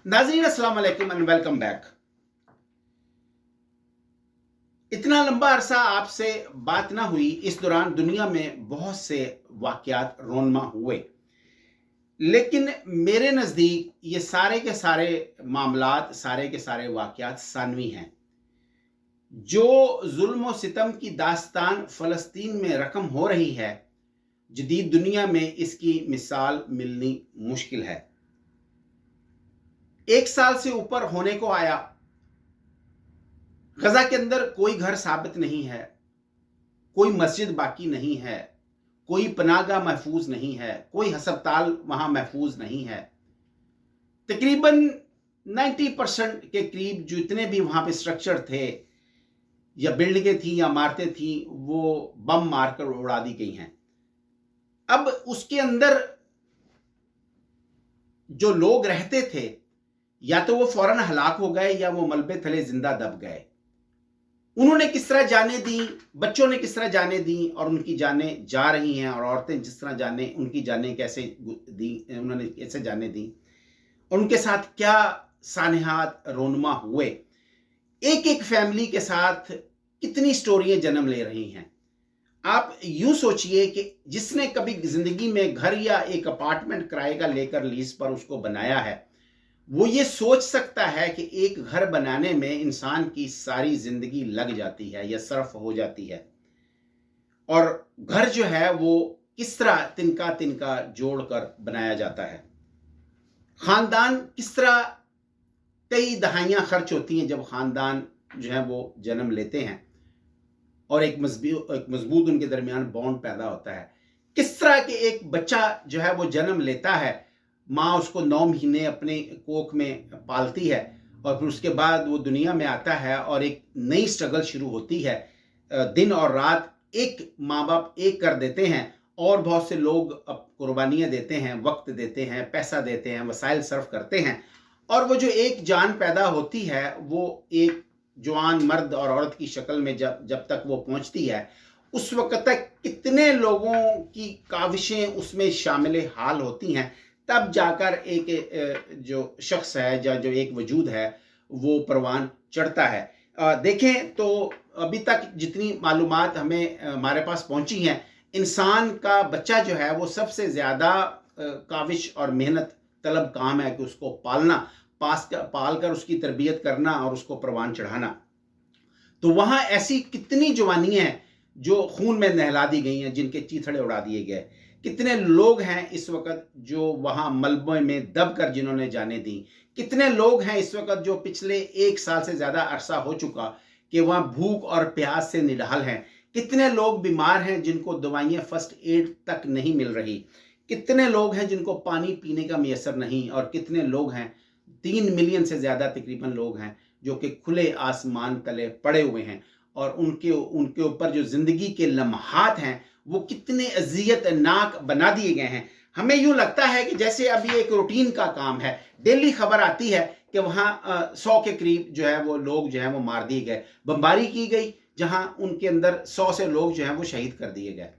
नाज़रीन अस्सलाम वालेकुम एंड वेलकम बैक। इतना लंबा अरसा आपसे बात ना हुई, इस दौरान दुनिया में बहुत से वाक़यात रोनमा हुए, लेकिन मेरे नज़दीक ये सारे के सारे मामलात, सारे के सारे वाक़यात सानवी हैं। जो ज़ुल्म व सितम की दास्तान फ़लस्तीन में रकम हो रही है, जदीद दुनिया में इसकी मिसाल मिलनी मुश्किल है। 1 साल से ऊपर होने को आया, गजा के अंदर कोई घर साबित नहीं है, कोई मस्जिद बाकी नहीं है, कोई पनाहगाह महफूज नहीं है, कोई हस्पताल वहां महफूज नहीं है। तकरीबन 90% के करीब जितने भी वहां पे स्ट्रक्चर थे या बिल्डिंगें थी या इमारतें थी, वो बम मारकर उड़ा दी गई हैं। अब उसके अंदर जो लोग रहते थे, या तो वो फौरन हलाक हो गए या वो मलबे तले जिंदा दब गए। उन्होंने किस तरह जाने दी, बच्चों ने किस तरह जाने दी और उनकी जानें जा रही हैं, और औरतें जिस तरह जाने, उनकी जानें कैसे दी, उन्होंने कैसे जाने दी और उनके साथ क्या सानहात रोनमा हुए। एक एक फैमिली के साथ कितनी स्टोरियां जन्म ले रही हैं। आप यूं सोचिए कि जिसने कभी जिंदगी में घर या एक अपार्टमेंट किराए का लेकर लीज पर उसको बनाया है, वो ये सोच सकता है कि एक घर बनाने में इंसान की सारी जिंदगी लग जाती है या सर्फ हो जाती है, और घर जो है वो किस तरह तिनका तिनका जोड़कर बनाया जाता है। खानदान किस तरह कई दहाइयां खर्च होती हैं जब खानदान जो है वो जन्म लेते हैं और एक मजबूत उनके दरमियान बॉन्ड पैदा होता है। किस तरह के एक बच्चा जो है वो जन्म लेता है, माँ उसको 9 महीने अपने कोख में पालती है और फिर उसके बाद वो दुनिया में आता है और एक नई स्ट्रगल शुरू होती है। दिन और रात एक माँ बाप एक कर देते हैं और बहुत से लोग अब कुर्बानियाँ देते हैं, वक्त देते हैं, पैसा देते हैं, वसाइल सर्फ करते हैं, और वो जो एक जान पैदा होती है वो एक जवान मर्द और औरत की शक्ल में जब तक वो पहुंचती है, उस वक्त तक कितने लोगों की काविशें उसमें शामिल हाल होती हैं। तब जाकर एक जो शख्स है या जो एक वजूद है वो परवान चढ़ता है। देखें तो अभी तक जितनी मालूमात हमें हमारे पास पहुंची हैं, इंसान का बच्चा जो है वो सबसे ज़्यादा काविश और मेहनत तलब काम है कि उसको पालना, पाल कर उसकी तरबियत करना और उसको परवान चढ़ाना। तो वहाँ ऐसी कितनी जवानियाँ हैं जो खून में नहला दी गई हैं, जिनके चीथड़े उड़ा दिए गए। कितने लोग हैं इस वक्त जो वहाँ मलबे में दब कर जिन्होंने जाने दी। कितने लोग हैं इस वक्त जो पिछले 1 साल से ज़्यादा अरसा हो चुका कि वहाँ भूख और प्यास से निढाल हैं। कितने लोग बीमार हैं जिनको दवाइयाँ फर्स्ट एड तक नहीं मिल रही। कितने लोग हैं जिनको पानी पीने का मैसर नहीं, और कितने लोग हैं, 3 मिलियन से ज़्यादा तकरीबन लोग हैं जो कि खुले आसमान तले पड़े हुए हैं, और उनके ऊपर जो ज़िंदगी के लम्हात हैं वो कितने अज़ियतनाक बना दिए गए हैं। हमें यूँ लगता है कि जैसे अब ये एक रूटीन का काम है। डेली खबर आती है कि वहाँ 100 के करीब जो है वो लोग जो हैं वो मार दिए गए, बमबारी की गई, जहाँ उनके अंदर 100 से लोग जो हैं वो शहीद कर दिए गए।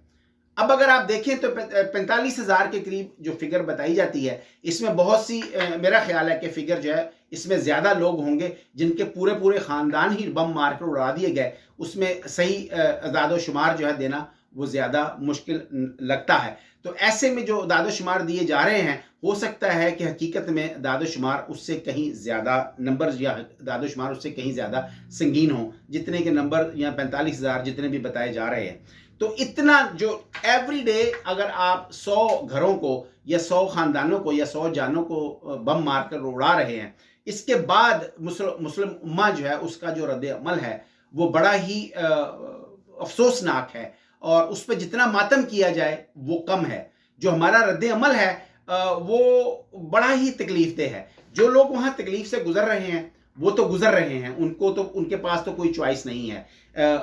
अब अगर आप देखें तो 45,000 के करीब जो फिगर बताई जाती है, इसमें बहुत सी मेरा ख्याल है कि फिगर जो है इसमें ज़्यादा लोग होंगे जिनके पूरे पूरे ख़ानदान ही बम मार कर उड़ा दिए गए। उसमें सही अदाद शुमार जो है देना वो ज़्यादा मुश्किल लगता है। तो ऐसे में जो अदाद शुमार दिए जा रहे हैं, हो सकता है कि हकीकत में अदाद शुमार उससे कहीं ज़्यादा नंबर या अदाद शुमार उससे कहीं ज़्यादा संगीन हो, जितने के नंबर या 45,000 जितने भी बताए जा रहे हैं। तो इतना जो एवरी डे अगर आप 100 घरों को या 100 ख़ानदानों को या 100 जानों को बम मारकर उड़ा रहे हैं, इसके बाद मुस्लिम उम्मा जो है उसका जो रद्द-ए-अमल है वो बड़ा ही अफसोसनाक है, और उस पर जितना मातम किया जाए वो कम है। जो हमारा रद्द-ए-अमल है वो बड़ा ही तकलीफ़देह है। जो लोग वहाँ तकलीफ़ से गुज़र रहे हैं वो तो गुज़र रहे हैं, उनको तो उनके पास तो कोई चॉइस नहीं है।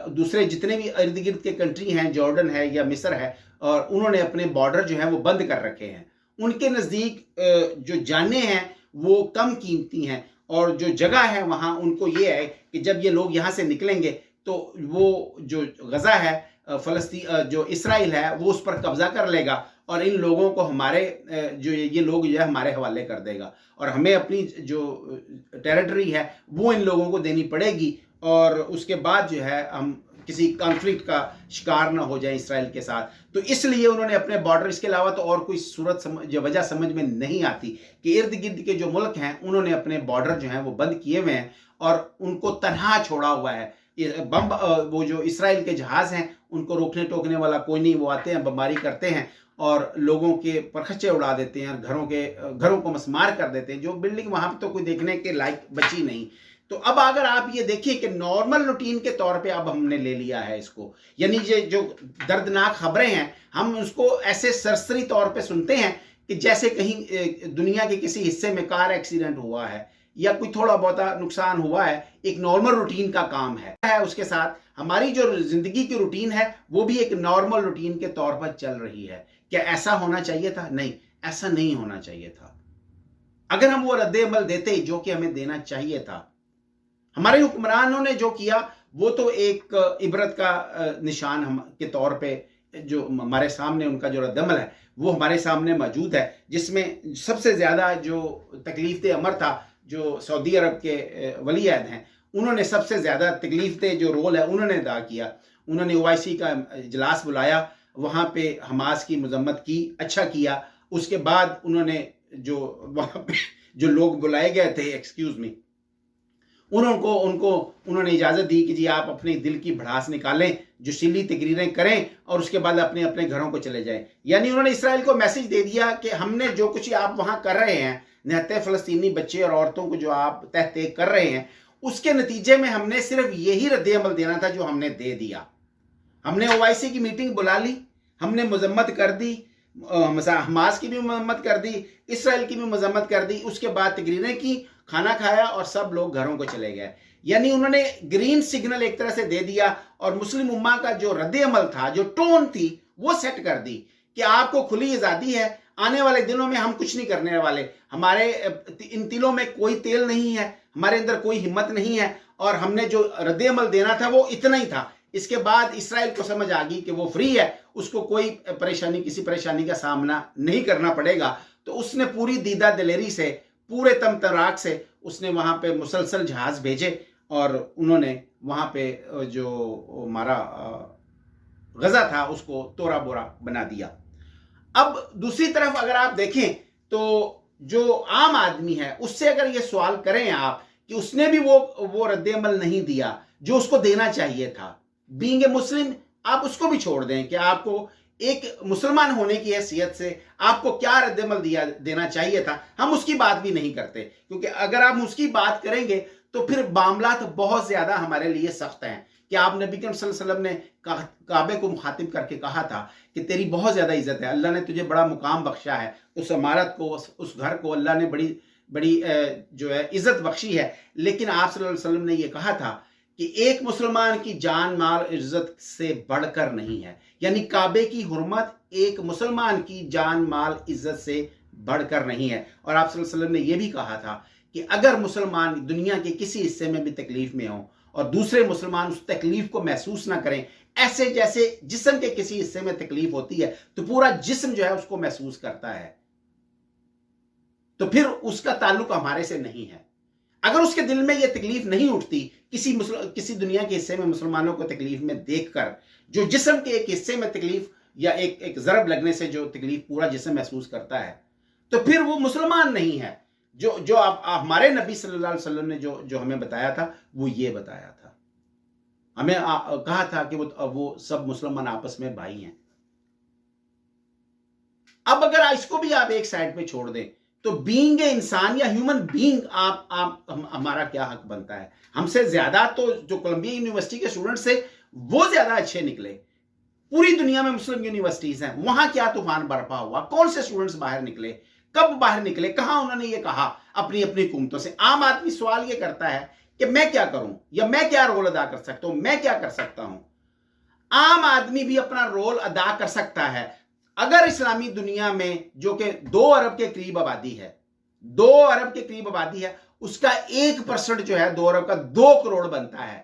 दूसरे जितने भी इर्द गिर्द के कंट्री हैं, जॉर्डन है या मिस्र है, और उन्होंने अपने बॉर्डर जो है वो बंद कर रखे हैं। उनके नज़दीक जो जानें हैं वो कम कीमती हैं, और जो जगह है वहाँ उनको ये है कि जब ये लोग यहाँ से निकलेंगे तो वो जो गज़ा है जो इसराइल है वो उस पर कब्जा कर लेगा और इन लोगों को हमारे जो ये लोग जो है हमारे हवाले कर देगा और हमें अपनी जो टेरिटरी है वो इन लोगों को देनी पड़ेगी और उसके बाद जो है हम किसी कॉन्फ्लिक्ट का शिकार ना हो जाए इसराइल के साथ। तो इसलिए उन्होंने अपने बॉर्डर, इसके अलावा तो और कोई वजह समझ में नहीं आती कि इर्द गिर्द के जो मुल्क हैं उन्होंने अपने बॉर्डर जो हैं वो बंद किए हुए हैं और उनको तनहा छोड़ा हुआ है। वो जो इसराइल के जहाज हैं उनको रोकने टोकने वाला कोई नहीं, वो आते हैं, बमबारी करते हैं और लोगों के परखच्चे उड़ा देते हैं और घरों को मस्मार कर देते हैं। जो बिल्डिंग वहां पर तो कोई देखने के लायक बची नहीं। तो अब अगर आप ये देखिए कि नॉर्मल रूटीन के तौर पे अब हमने ले लिया है इसको, यानी ये जो दर्दनाक खबरें हैं हम उसको ऐसे सरसरी तौर पे सुनते हैं कि जैसे कहीं दुनिया के किसी हिस्से में कार एक्सीडेंट हुआ है या कोई थोड़ा बहुत नुकसान हुआ है, एक नॉर्मल रूटीन का काम है। उसके साथ हमारी जो जिंदगी की रूटीन है वो भी एक नॉर्मल रूटीन के तौर पर चल रही है। क्या ऐसा होना चाहिए था? नहीं, ऐसा नहीं होना चाहिए था। अगर हम वो रद्द-ए-अमल देते जो कि हमें देना चाहिए था, हमारे हुक्मरानों ने जो किया वो तो एक इबरत का निशान हम के तौर पे जो हमारे सामने उनका जो रद्द-ए-अमल है वो हमारे सामने मौजूद है, जिसमें सबसे ज्यादा जो तकलीफ दे अमर था जो सऊदी अरब के वली अहद हैं उन्होंने सबसे ज्यादा तकलीफ दे जो रोल है उन्होंने अदा किया। उन्होंने ओआईसी का इजलास बुलाया, वहां पे हमास की मजम्मत की, अच्छा किया। उसके बाद उन्होंने जो वहां पे जो लोग बुलाए गए थे, एक्सक्यूज मी, उन्होंने इजाजत दी कि जी आप अपने दिल की भड़ास निकालें, जोशीली तकरीरें करें और उसके बाद अपने अपने घरों को चले जाएं। यानी उन्होंने इसराइल को मैसेज दे दिया कि हमने जो कुछ आप वहां कर रहे हैं, निहत्ते फलस्तीनी बच्चे और औरतों को जो आप तहते कर रहे हैं, उसके नतीजे में हमने सिर्फ यही रद्द-ए-अमल देना था जो हमने दे दिया। हमने ओआईसी की मीटिंग बुला ली, हमने मजम्मत कर दी, हमास की भी मजम्मत कर दी, इसराइल की भी मजम्मत कर दी, उसके बाद तकरीरें की, खाना खाया और सब लोग घरों को चले गए। यानी उन्होंने ग्रीन सिग्नल एक तरह से दे दिया और मुस्लिम उम्मा का जो रद्द-ए-अमल था, जो टोन थी, वो सेट कर दी कि आपको खुली आज़ादी है, आने वाले दिनों में हम कुछ नहीं करने वाले, हमारे इन तिलों में कोई तेल नहीं है, हमारे अंदर कोई हिम्मत नहीं है और हमने जो रद्द-ए-अमल देना था वो इतना ही था। इसके बाद इसराइल को समझ आ गई कि वो फ्री है, उसको कोई परेशानी, किसी परेशानी का सामना नहीं करना पड़ेगा। तो उसने पूरी दीदा दिलेरी से, पूरे तमतराक से उसने वहां पे मुसलसल जहाज भेजे और उन्होंने वहां पे जो हमारा गजा था उसको तोड़ा बोरा बना दिया। अब दूसरी तरफ अगर आप देखें तो जो आम आदमी है उससे अगर ये सवाल करें आप कि उसने भी वो रद्द-ए-अमल नहीं दिया जो उसको देना चाहिए था, बीइंग ए मुस्लिम, आप उसको भी छोड़ दें कि आपको एक मुसलमान होने की हैसियत से आपको क्या रद्द-ए-अमल देना चाहिए था, हम उसकी बात भी नहीं करते, क्योंकि अगर आप उसकी बात करेंगे तो फिर मामला तो बहुत ज्यादा हमारे लिए सख्त हैं कि आप नबी करीम सल्लल्लाहु अलैहि वसल्लम ने काबे को मुखातिब करके कहा था कि तेरी बहुत ज्यादा इज्जत है, अल्लाह ने तुझे बड़ा मुकाम बख्शा है, उस इमारत को, उस घर को अल्लाह ने बड़ी बड़ी जो है इज्जत बख्शी है। लेकिन आप सल्लल्लाहु अलैहि वसल्लम ने यह कहा था कि एक मुसलमान की जान माल इज्जत से बढ़कर नहीं है, यानी काबे की हुर्मत एक मुसलमान की जान माल इज्जत से बढ़कर नहीं है। और आप सल्लल्लाहु अलैहि वसल्लम ने यह भी कहा था कि अगर मुसलमान दुनिया के किसी हिस्से में भी तकलीफ में हो और दूसरे मुसलमान उस तकलीफ को महसूस ना करें, ऐसे जैसे जिस्म के किसी हिस्से में तकलीफ होती है तो पूरा जिस्म जो है उसको महसूस करता है, तो फिर उसका ताल्लुक हमारे से नहीं है। अगर उसके दिल में यह तकलीफ नहीं उठती किसी दुनिया के हिस्से में मुसलमानों को तकलीफ में देखकर, जो जिस्म के एक हिस्से में तकलीफ या एक जरब लगने से जो तकलीफ पूरा जिस्म महसूस करता है, तो फिर वो मुसलमान नहीं है। जो आप हमारे नबी सल्लल्लाहु अलैहि वसल्लम ने जो हमें बताया था वो ये बताया था, हमें कहा था कि वो सब मुसलमान आपस में भाई हैं। अब अगर इसको भी आप एक साइड पे छोड़ दें तो बीइंग ए इंसान या ह्यूमन बीइंग हमारा क्या हक बनता है? हमसे ज्यादा तो जो कोलंबिया यूनिवर्सिटी के स्टूडेंट्स थे वो ज्यादा अच्छे निकले। पूरी दुनिया में मुस्लिम यूनिवर्सिटीज हैं, वहां क्या तूफान बरपा हुआ, कौन से स्टूडेंट्स बाहर निकले, कब बाहर निकले, कहां उन्होंने ये कहा अपनी अपनी हुकूमतों से। आम आदमी सवाल ये करता है कि मैं क्या करूं या मैं क्या रोल अदा कर सकता हूं, मैं क्या कर सकता हूं। आम आदमी भी अपना रोल अदा कर सकता है। अगर इस्लामी दुनिया में जो कि 2 अरब के करीब आबादी है, 2 अरब के करीब आबादी है, उसका 1% जो है 2 अरब का 2 करोड़ बनता है।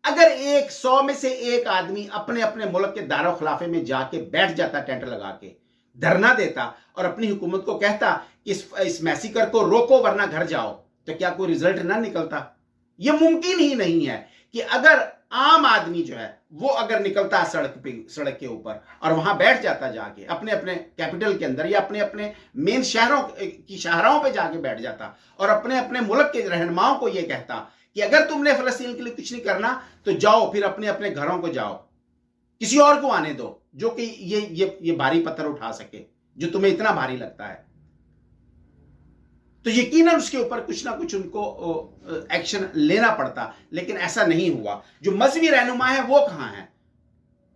अगर 100 में से एक आदमी अपने अपने मुल्क के दारो खिलाफे में जाके बैठ जाता, टेंट लगा के धरना देता और अपनी हुकूमत को कहता कि इस मैसेकर को रोको वरना घर जाओ, तो क्या कोई रिजल्ट ना निकलता? यह मुमकिन ही नहीं है कि अगर आम आदमी जो है वो अगर निकलता सड़क के ऊपर और वहां बैठ जाता जाके अपने अपने कैपिटल के अंदर या अपने अपने मेन शहरों की शाहराहों पे जाके बैठ जाता और अपने अपने मुल्क के रहनुमाओं को यह कहता कि अगर तुमने फलस्तीन के लिए कुछ नहीं करना तो जाओ, फिर अपने अपने घरों को जाओ, किसी और को आने दो जो कि ये भारी पत्थर उठा सके जो तुम्हें इतना भारी लगता है, तो यकीनन उसके ऊपर कुछ ना कुछ उनको एक्शन लेना पड़ता। लेकिन ऐसा नहीं हुआ। जो मजहबी रहनुमा है वो कहां है?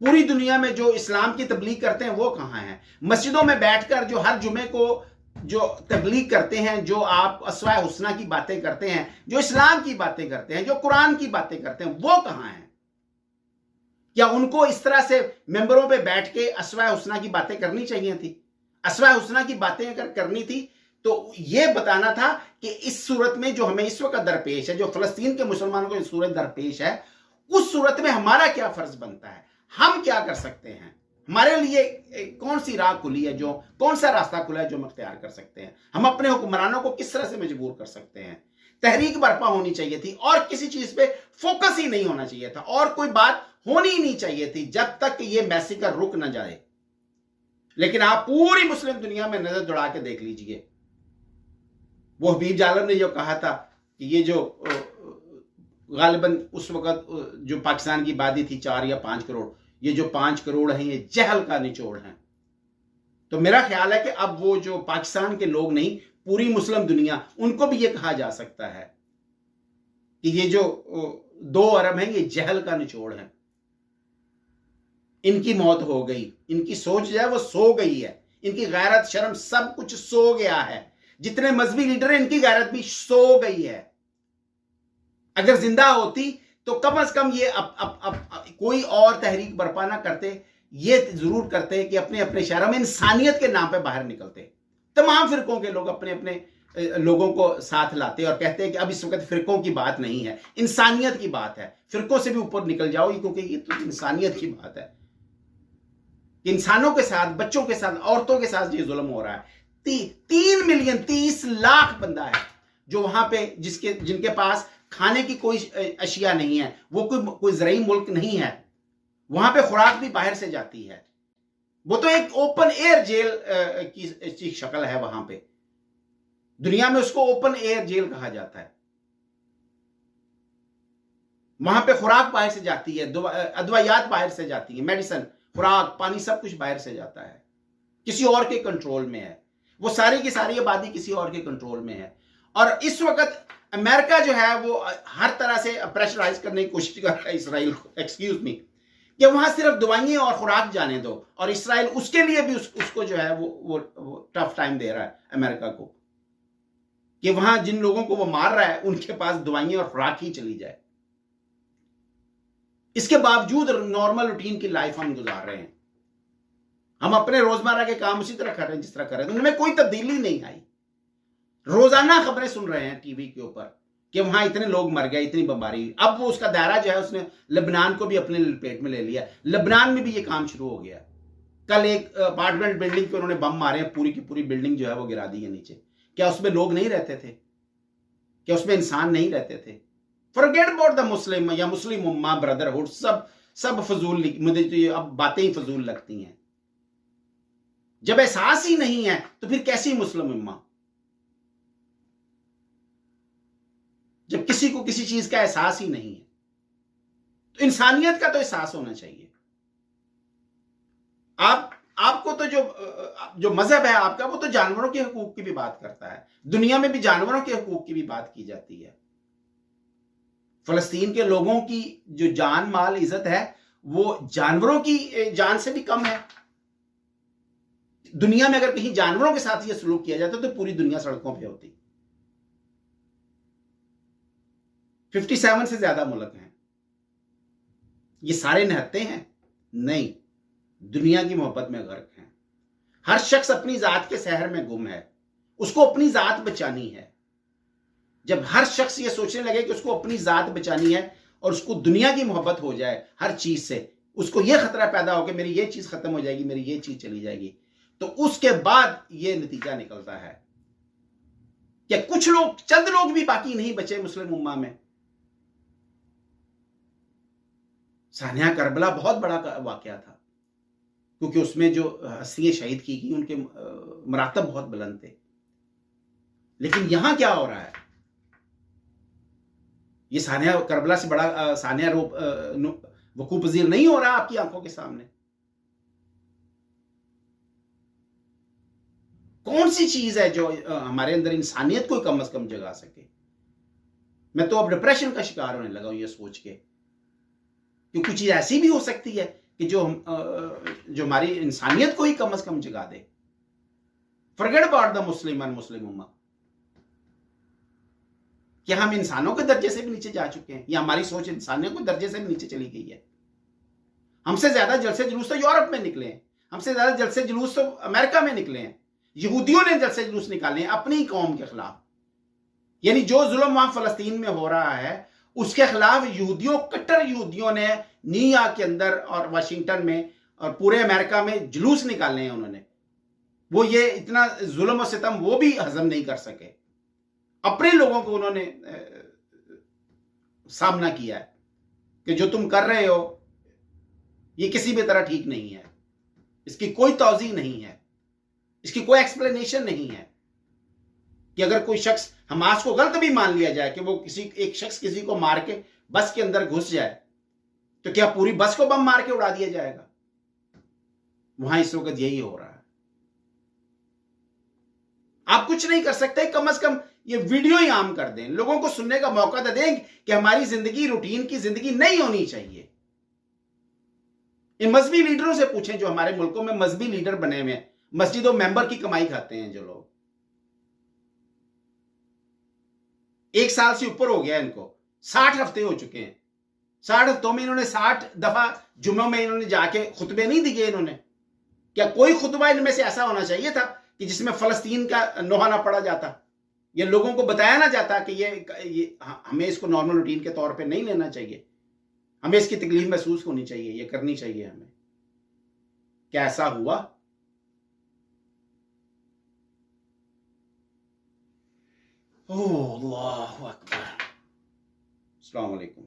पूरी दुनिया में जो इस्लाम की तबलीग करते हैं वो कहां है? मस्जिदों में बैठकर जो हर जुमे को जो तबलीग करते हैं, जो आप अस्वाए हुस्ना की बातें करते हैं, जो इस्लाम की बातें करते हैं, जो कुरान की बातें करते हैं, वो कहां है? क्या उनको इस तरह से मेंबरों पे बैठ के अस्वाए हुस्ना की बातें करनी चाहिए थी? अस्वाए हुस्ना की बातें अगर करनी थी तो यह बताना था कि इस सूरत में जो हमें इस वक्त दरपेश है, जो फलस्तीन के मुसलमानों को इस सूरत दरपेश है, उस सूरत में हमारा क्या फर्ज बनता है, हम क्या कर सकते हैं, हमारे लिए कौन सी राह खुली है, जो कौन सा रास्ता खुला है जो हम इख्तियार कर सकते हैं, हम अपने हुक्मरानों को किस तरह से मजबूर कर सकते हैं। तहरीक बर्पा होनी चाहिए थी और किसी चीज पे फोकस ही नहीं होना चाहिए था और कोई बात होनी ही नहीं चाहिए थी जब तक कि ये मैसेकर रुक न जाए। लेकिन आप पूरी मुस्लिम दुनिया में नजर दौड़ा के देख लीजिए, वो हबीब जालम ने जो कहा था कि ये जो गालिबन उस वक्त जो पाकिस्तान की आबादी थी 4 या 5 करोड़, ये जो 5 करोड़ हैं ये जहल का निचोड़ है। तो मेरा ख्याल है कि अब वो जो पाकिस्तान के लोग नहीं, पूरी मुस्लिम दुनिया, उनको भी ये कहा जा सकता है कि ये जो 2 अरब हैं ये जहल का निचोड़ है, इनकी मौत हो गई, इनकी सोच जो है वो सो गई है, इनकी गैरत शर्म सब कुछ सो गया है, जितने मजहबी लीडर हैं इनकी गैरत भी सो गई है। अगर जिंदा होती तो कम से कम ये अब कोई और तहरीक बर्पा ना करते, ये जरूर करते कि अपने अपने शहरों में इंसानियत के नाम पे बाहर निकलते, तमाम फिरकों के लोग अपने अपने लोगों को साथ लाते और कहते हैं कि अब इस वक्त फिरकों की बात नहीं है, इंसानियत की बात है, फिरकों से भी ऊपर निकल जाओ, क्योंकि ये तो इंसानियत की बात है। इंसानों के साथ, बच्चों के साथ, औरतों के साथ ये जुल्म हो रहा है। 3 मिलियन 30 लाख बंदा है जो वहां पे जिनके पास खाने की कोई अशिया नहीं है, वो कोई ज़राई मुल्क नहीं है, वहां पे खुराक भी बाहर से जाती है, वो तो एक ओपन एयर जेल की शक्ल है। वहां पे दुनिया में उसको ओपन एयर जेल कहा जाता है। वहां पे खुराक बाहर से जाती है, अदवायात बाहर से जाती है, मेडिसिन, खुराक, पानी सब कुछ बाहर से जाता है, किसी और के कंट्रोल में है, वो सारी की सारी आबादी किसी और के कंट्रोल में है। और इस वक्त अमेरिका जो है वो हर तरह से प्रेशराइज करने की कोशिश कर रहा है इसराइल को, एक्सक्यूज मी, कि वहां सिर्फ दवाइयां और खुराक जाने दो, और इसराइल उसके लिए भी उसको जो है वो टफ टाइम दे रहा है अमेरिका को, कि वहां जिन लोगों को वो मार रहा है उनके पास दवाइयां और खुराक ही चली जाए। इसके बावजूद नॉर्मल रूटीन की लाइफ हम गुजार रहे हैं, हम अपने रोजमर्रा के काम उसी तरह कर रहे हैं जिस तरह कर रहे हैं, उनमें कोई तब्दीली नहीं आई। रोजाना खबरें सुन रहे हैं टीवी के ऊपर कि वहां इतने लोग मर गए, इतनी बीमारी। अब वो उसका दायरा जो है उसने लेबनान को भी अपने लपेट में ले लिया, लेबनान में भी ये काम शुरू हो गया। कल एक अपार्टमेंट बिल्डिंग पे उन्होंने बम मारे, पूरी की पूरी बिल्डिंग जो है वो गिरा दी है नीचे। क्या उसमें लोग नहीं रहते थे? क्या उसमें इंसान नहीं रहते थे? फॉरगेट अबाउट द मुस्लिम या मुस्लिम उम्मा ब्रदरहुड, सब फजूल, मुझे तो ये अब बातें ही फजूल लगती हैं। जब एहसास ही नहीं है तो फिर कैसी मुस्लिम उम्मा? जब किसी को किसी चीज का एहसास ही नहीं है, इंसानियत का तो एहसास होना चाहिए। आपको तो जो मजहब है आपका, वो तो जानवरों के हकूक की भी बात करता है। दुनिया में भी जानवरों के हकूक की भी बात की जाती है। फलस्तीन के लोगों की जो जान माल इज्जत है वो जानवरों की जान से भी कम है। दुनिया में अगर कहीं जानवरों के साथ ये सलूक किया जाता तो पूरी दुनिया सड़कों पे होती। 57 से ज्यादा मुल्क हैं, ये सारे निहत्ते हैं? नहीं, दुनिया की मोहब्बत में गर्क हैं। हर शख्स अपनी जात के शहर में गुम है, उसको अपनी जात बचानी है। जब हर शख्स ये सोचने लगे कि उसको अपनी जात बचानी है और उसको दुनिया की मोहब्बत हो जाए हर चीज से, उसको यह खतरा पैदा हो कि मेरी ये चीज खत्म हो जाएगी, मेरी ये चीज चली जाएगी, तो उसके बाद ये नतीजा निकलता है कि कुछ लोग, चंद लोग भी बाकी नहीं बचे मुस्लिम उम्मा में। सानिया करबला बहुत बड़ा वाकया था, क्योंकि उसमें जो हस्तियां शहीद की गई उनके मरातब बहुत बुलंद थे। लेकिन यहां क्या हो रहा है, ये सानिया करबला से बड़ा सानिया वकूफ पजीर नहीं हो रहा आपकी आंखों के सामने। कौन सी चीज है जो हमारे अंदर इंसानियत को कम से कम जगा सके। मैं तो अब डिप्रेशन का शिकार होने लगा हूं ये सोच के कि कुछ चीज ऐसी भी हो सकती है कि जो हमारी इंसानियत को ही कम से कम जगा दे। Forget about the Muslim and Muslim ummah. क्या हम इंसानों के दर्जे से भी नीचे जा चुके हैं, या हमारी सोच इंसानियों के दर्जे से भी नीचे चली गई है? हमसे ज्यादा जलसे जुलूस तो यूरोप में निकले हैं, हमसे ज्यादा जलसे जुलूस तो अमेरिका में निकले हैं। यहूदियों ने जलसे जुलूस निकाले हैं अपनी कौम के खिलाफ। यानी जो जुल्म वहां फलस्तीन में हो रहा है उसके खिलाफ यहूदियों, कट्टर यहूदियों ने न्यूयॉर्क के अंदर और वाशिंगटन में और पूरे अमेरिका में जुलूस निकाले हैं उन्होंने। वो ये इतना जुल्म और सितम वो भी हजम नहीं कर सके। अपने लोगों को उन्होंने सामना किया है कि जो तुम कर रहे हो ये किसी भी तरह ठीक नहीं है, इसकी कोई तौज़ीह नहीं है, इसकी कोई एक्सप्लेनेशन नहीं है कि अगर कोई शख्स, हमास को गलत भी मान लिया जाए कि वो एक शख्स किसी को मार के बस के अंदर घुस जाए, तो क्या पूरी बस को बम मार के उड़ा दिया जाएगा? वहां इस वक्त यही हो रहा है। आप कुछ नहीं कर सकते, कम से कम ये वीडियो ही आम कर दें, लोगों को सुनने का मौका तो दें कि हमारी जिंदगी रूटीन की जिंदगी नहीं होनी चाहिए। इन मजहबी लीडरों से पूछें जो हमारे मुल्कों में मजहबी लीडर बने हुए हैं, मस्जिदों मेंबर की कमाई खाते हैं जो लोग। 1 साल से ऊपर हो गया इनको, 60 हफ्ते हो चुके हैं। 60 हफ्तों में इन्होंने 60 दफा जुम्मों में इन्होंने जाके खुतबे नहीं दिए इन्होंने। क्या कोई खुतबा इनमें से ऐसा होना चाहिए था कि जिसमें फलस्तीन का नोहा ना पड़ा जाता, ये लोगों को बताया ना जाता कि ये हमें इसको नॉर्मल रूटीन के तौर पे नहीं लेना चाहिए, हमें इसकी तकलीफ महसूस होनी चाहिए, ये करनी चाहिए हमें? क्या ऐसा हुआ? ओह अल्लाहु अकबर। अस्सलाम वालेकुम।